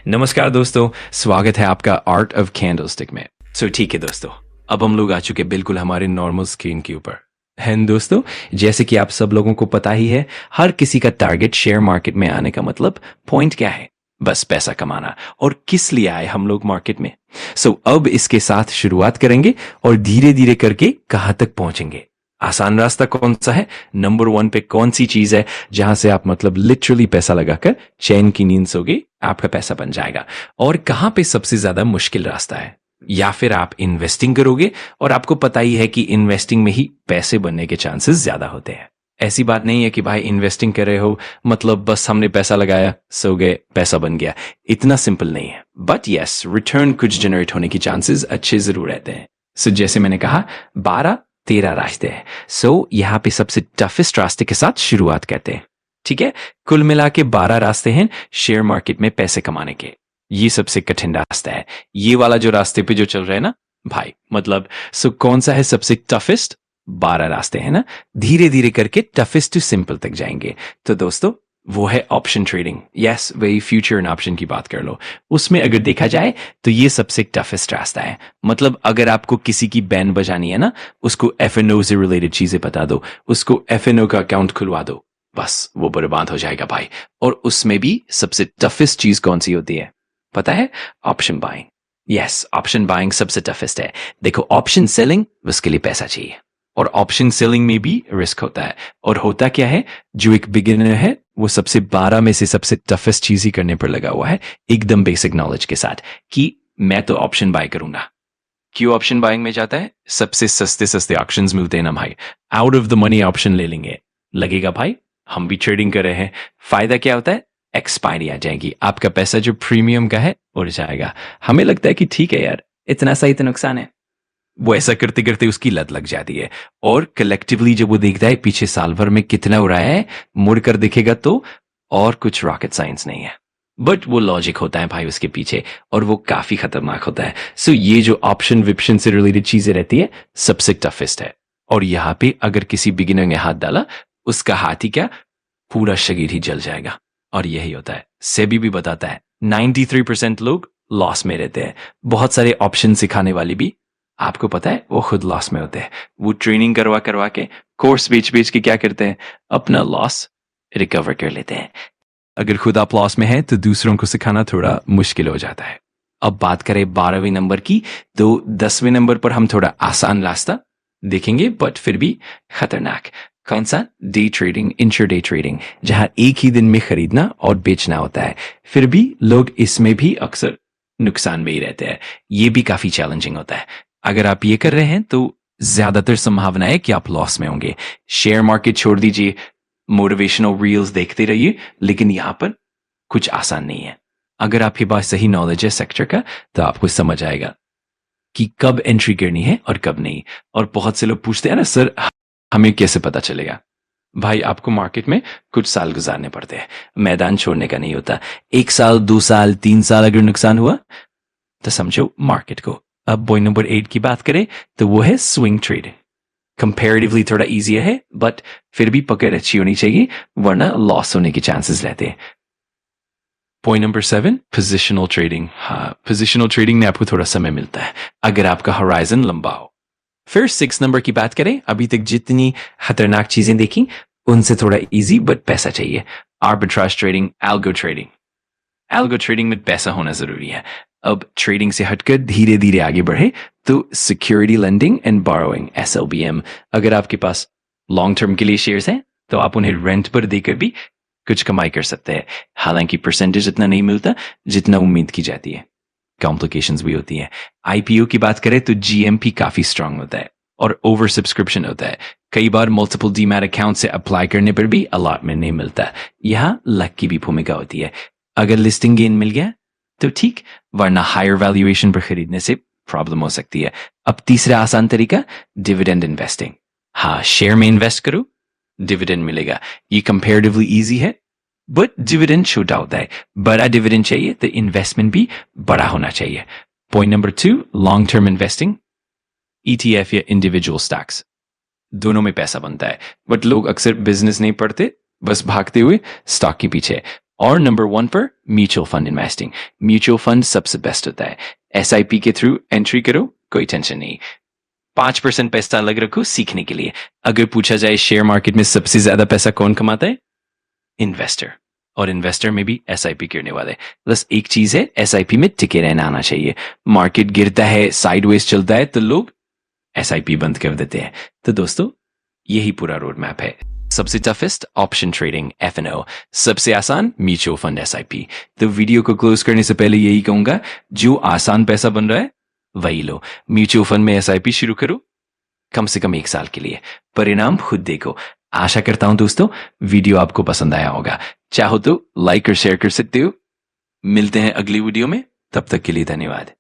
नमस्कार दोस्तों, स्वागत है आपका आर्ट ऑफ कैंडलस्टिक में। ठीक है दोस्तों, अब हम लोग आ चुके बिल्कुल हमारे नॉर्मल स्क्रीन के ऊपर। हैं दोस्तों, जैसे कि आप सब लोगों को पता ही है, हर किसी का टारगेट शेयर मार्केट में आने का मतलब पॉइंट क्या है? बस पैसा कमाना। और किस लिए आए हम लोग मार्केट में? अब इसके साथ शुरुआत करेंगे और धीरे धीरे करके कहाँ तक पहुंचेंगे। आसान रास्ता कौन सा है? नंबर 1 पे कौन सी चीज है जहां से आप मतलब लिटरली पैसा लगाकर चैन की नींद सोगे, आपका पैसा बन जाएगा? और कहां पे सबसे ज्यादा मुश्किल रास्ता है? या फिर आप इन्वेस्टिंग करोगे और आपको पता ही है कि इन्वेस्टिंग में ही पैसे बनने के चांसेस ज्यादा होते हैं। ऐसी बात नहीं है कि भाई इन्वेस्टिंग कर रहे हो मतलब बस हमने पैसा लगाया, सो गए, पैसा बन गया। इतना सिंपल नहीं है। बट यस, रिटर्न कुछ जनरेट होने की चांसेस अच्छे जरूर रहते हैं। जैसे मैंने कहा, 12-13 रास्ते हैं। यहाँ पे सबसे टफेस्ट रास्ते के साथ शुरुआत करते हैं। ठीक है, कुल मिला के 12 रास्ते हैं शेयर मार्केट में पैसे कमाने के। ये सबसे कठिन रास्ता है, ये वाला जो रास्ते पे जो चल रहा है ना भाई, मतलब कौन सा है सबसे टफेस्ट? 12 रास्ते हैं ना, धीरे धीरे करके टफेस्ट टू सिंपल तक जाएंगे। तो दोस्तों, वो है ऑप्शन ट्रेडिंग। यस, वही फ्यूचर एंड ऑप्शन की बात कर लो। उसमें अगर देखा जाए तो ये सबसे टफेस्ट रास्ता है। मतलब अगर आपको किसी की बैंड बजानी है ना, उसको एफएनओ से रिलेटेड चीजें बता दो, उसको एफएनओ का अकाउंट खुलवा दो, बस वो बर्बाद हो जाएगा भाई। और उसमें भी सबसे टफेस्ट चीज कौन सी होती है पता है? Option buying. Yes, option buying सबसे टफेस्ट है। देखो, ऑप्शन सेलिंग, उसके लिए पैसा चाहिए, और ऑप्शन सेलिंग में भी रिस्क होता है। और होता क्या है, जो एक बिगिनर है वो सबसे 12 में से सबसे टफेस्ट चीज ही करने पर लगा हुआ है, एकदम बेसिक नॉलेज के साथ, कि मैं तो ऑप्शन बाय करूंगा। क्यों ऑप्शन बाइंग में जाता है? सबसे सस्ते सस्ते ऑप्शंस मिलते हैं ना भाई, out of the money option ले लेंगे। लगेगा भाई हम भी ट्रेडिंग कर रहे हैं। फायदा क्या होता है? एक्सपायरी आ जाएगी, आपका पैसा जो प्रीमियम का है उड़ जाएगा। हमें लगता है कि ठीक है यार, इतना सही तो नुकसान है। वो ऐसा करते करते उसकी लत लग जाती है, और कलेक्टिवली जब वो देखता है पीछे साल भर में कितना उड़ाया है, मुड़ कर देखेगा तो और कुछ रॉकेट साइंस नहीं है। बट वो लॉजिक होता है भाई उसके पीछे, और वो काफी खतरनाक होता है। ये जो ऑप्शन विप्शन से रिलेटेड चीजें रहती है, सबसे टफेस्ट है। और यहाँ पे अगर किसी बिगिनर ने हाथ डाला, उसका हाथ ही क्या, पूरा शरीर ही जल जाएगा। और यही होता है, सेबी भी बताता है 93% लोग लॉस में रहते हैं। बहुत सारे ऑप्शन सिखाने वाले भी, आपको पता है, वो खुद लॉस में होते हैं। वो ट्रेनिंग करवा करवा के, कोर्स बेच बेच के क्या करते हैं, अपना लॉस रिकवर कर लेते हैं। अगर खुद आप लॉस में हैं तो दूसरों को सिखाना थोड़ा मुश्किल हो जाता है। अब बात करें 12वें नंबर की, तो 10वें नंबर पर हम थोड़ा आसान रास्ता देखेंगे, बट फिर भी खतरनाक। कौन सा? डे ट्रेडिंग, इंट्राडे ट्रेडिंग, जहां एक ही दिन में खरीदना और बेचना होता है। फिर भी लोग इसमें भी अक्सर नुकसान में ही रहते हैं। ये भी काफी चैलेंजिंग होता है। अगर आप ये कर रहे हैं तो ज्यादातर संभावना है कि आप लॉस में होंगे। शेयर मार्केट छोड़ दीजिए, मोटिवेशनल रील्स देखते रहिए, लेकिन यहां पर कुछ आसान नहीं है। अगर आपके पास सही नॉलेज है सेक्टर का, तो आपको समझ आएगा कि कब एंट्री करनी है और कब नहीं। और बहुत से लोग पूछते हैं ना, सर हमें कैसे पता चलेगा? भाई, आपको मार्केट में कुछ साल गुजारने पड़ते हैं, मैदान छोड़ने का नहीं होता। 1 साल, 2 साल, 3 साल अगर नुकसान हुआ तो समझो मार्केट को। अब पॉइंट नंबर 8 की बात करें तो वो है स्विंग ट्रेड। कंपैरेटिवली थोड़ा इजी है, बट फिर भी पकड़ अच्छी होनी चाहिए, वरना लॉस होने के चांसेस रहते हैं। Point number 7, positional trading. हाँ, पोजिशनल ट्रेडिंग में आपको थोड़ा समय मिलता है अगर आपका होराइजन लंबा हो। फिर 6 नंबर की बात करें, अभी तक जितनी खतरनाक चीजें देखी उनसे थोड़ा इजी बट पैसा चाहिए। Arbitrage trading, algo trading. Algo trading में पैसा होना जरूरी है। अब ट्रेडिंग से हटकर धीरे धीरे आगे बढ़े तो security lending and borrowing, SLBM। अगर आपके पास लॉन्ग टर्म के लिए शेयर्स हैं तो आप उन्हें रेंट पर देकर भी कुछ कमाई कर सकते हैं। हालांकि परसेंटेज इतना नहीं मिलता जितना उम्मीद की जाती है, कॉम्प्लिकेशंस भी होती हैं। IPO की बात करें तो GMP काफी स्ट्रांग होता है और ओवर सब्सक्रिप्शन होता है। कई बार मल्टीपल डीमैट अकाउंट से अप्लाई करने पर भी अलॉटमेंट नहीं मिलता। यहाँ लक की भी भूमिका होती है। अगर लिस्टिंग गेन मिल गया तो ठीक, वरना हायर वैल्यूएशन पर खरीदने से प्रॉब्लम हो सकती है। अब तीसरा आसान तरीका, डिविडेंड इन्वेस्टिंग। हाँ, शेयर में इन्वेस्ट करो, डिविडेंड मिलेगा। ये कंपेरेटिवली इजी है, बट डिविडेंड छोटा होता है। बड़ा डिविडेंड चाहिए तो इन्वेस्टमेंट भी बड़ा होना चाहिए। Point number 2, long term investing. ETF या इंडिविजुअल स्टॉक्स, दोनों में पैसा बनता है, बट लोग अक्सर बिजनेस नहीं पढ़ते, बस भागते हुए स्टॉक के पीछे। और नंबर 1 पर mutual fund investing. Mutual fund सबसे बेस्ट होता है। एसआईपी के थ्रू एंट्री करो, कोई टेंशन नहीं। 5% पैसा अलग रखो सीखने के लिए। अगर पूछा जाए शेयर मार्केट में सबसे ज्यादा पैसा कौन कमाता है? इन्वेस्टर। और इन्वेस्टर में भी एसआईपी गिरने वाला है। बस एक चीज है, एसआईपी में टिके रहना आना चाहिए। मार्केट गिरता है, साइडवेज चलता है तो लोग एसआईपी बंद कर देते हैं। तो दोस्तों यही पूरा रोड मैप है। सबसे टफेस्ट ऑप्शन ट्रेडिंग एफएनओ, सबसे आसान म्यूचुअल फंड एसआईपी। तो वीडियो को क्लोज करने से पहले यही कहूंगा, जो आसान पैसा बन रहा है वही लो। म्यूचुअल फंड में एसआईपी शुरू करो, कम से कम 1 साल के लिए, परिणाम खुद देखो। आशा करता हूं दोस्तों वीडियो आपको पसंद आया होगा। चाहो तो लाइक और शेयर कर सकते हो। मिलते हैं अगली वीडियो में, तब तक के लिए धन्यवाद।